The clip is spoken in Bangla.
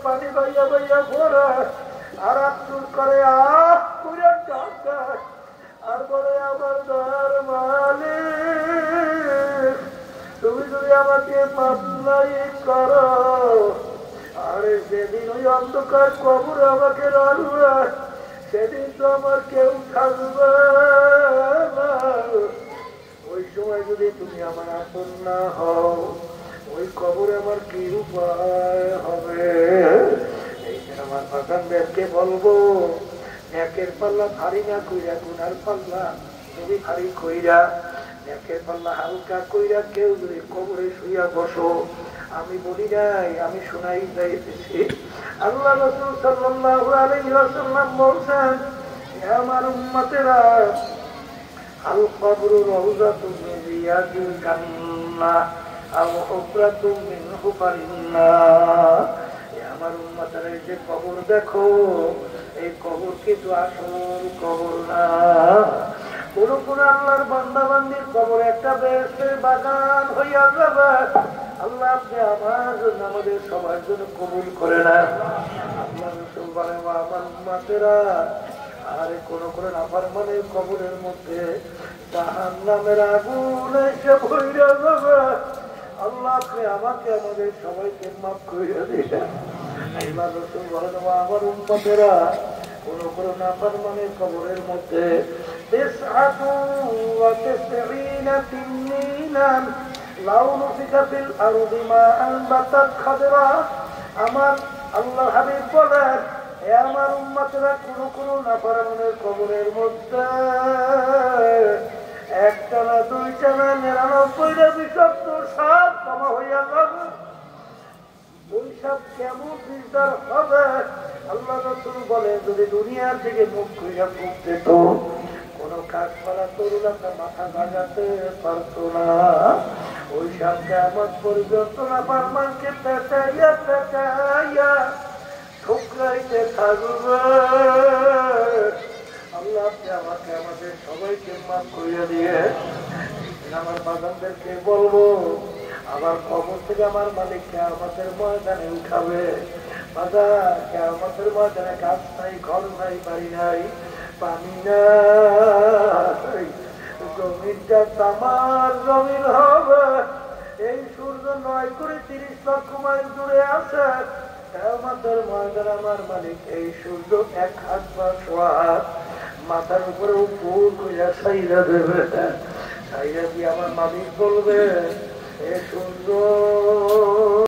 পানি বাইয়া বাইয়া ভরে আর আত্মুর করে আহ পুরে ডাকা আর বলে আমার দয়ার মালিক তুমি যদি আমাকে মাফ নাই করো আরে সেদিন ওই অন্ধকার কবরে আমাকে রাখবে সেদিন তো আমার কেউ থাকবে না ওই সময় যদি তুমি আমার আপন না হও ওই কবরে আমার কি উপায় হবে এই যে আমার বাগানদেরকে বলবো নেকের পাল্লা ভারী না কইরা গুনার পাল্লা যদি ভারী কইরা নেকের পাল্লা হালকা কইরা কেউ যদি কবরে শুইয়া বসো আমি বলি নাই আমি শোনাই যাইতেছি আল্লাহ রাসূল সাল্লাল্লাহু আলাইহি ওয়াসাল্লাম বলেন হে আমার উম্মতেরা আল কবরু রাউযাতুন মিন রিয়াদিল জান্নাহ আও হুফরাতুন মিন হুফারিন নার হে আমার উম্মতেরা এই যে কবর দেখো এই কবর কিন্তু আসল কবর না কোন কোন আল্লাহর বান্দা বান্দির কবর একটা বেহেশতের বাগান হইয়া যাবে আল্লাহ আপনি আমার জন্য আমাদের সবার জন্য কবুল করে না আল্লাহ রাসূল বলেন আমার উম্মতেরা আরে কোন কোন নাফরমানের কবরের মধ্যে জাহান্নামের আগুন এসে ভইরা যাবে আল্লাহ আপনি আমাকে আমাদের সবাইকে মাফ কইরা দিবেন আল্লাহ রাসূল বলেন আমার উম্মতেরা কোন কোন নাফরমানের কবরের মধ্যে 99 তিন্নিনান লাউনু ফিকাতিল আরদি মা আনবাতাত খাদরা আমার আল্লাহ হাবিব বলেন হে আমার উম্মতেরা কোন কোন নাফরমানের কবরের মধ্যে একটা না দুইটা না 99টা বিষাক্ত সাপ জমা হইয়া যাবে ওই সাপ কেমন বিস্তার হবে আল্লাহ রাসূল বলে যদি দুনিয়ার থেকে মুখ খুইয়া ফুক দিত কোন কাঠপালা তরুণাটা মাথা ভাগাতে পারতো না ওই সাপ কিয়ামত পর্যন্ত নাফরমানকে পেঁচাইয়া পেঁচাইয়া ঠুকরাইতে থাকবে আল্লাহ আপনি আমাকে আমাদের সবাইকে মাফ করিয়া দিয়ে আমার বাগানদেরকে বলবো আবার কবর থেকে আমার মালিক কিয়ামতের ময়দানে উঠাবে বাজার কিয়ামতের ময়দানে গাছ নাই ঘর নাই বাড়ি নাই পানি নাই জমিনটা তামার জমিন হবে এই সূর্য 9 করে 30 লক্ষ মাইল দূরে আছে কিয়ামতের ময়দানে আমার মালিক এই সূর্য 1 হাত বা 1.5 হাত মাথার উপরে উপর কইরা ছাইরা দেবে ছাইরা দিয়ে আমার মালিক বলবে এ সূর্য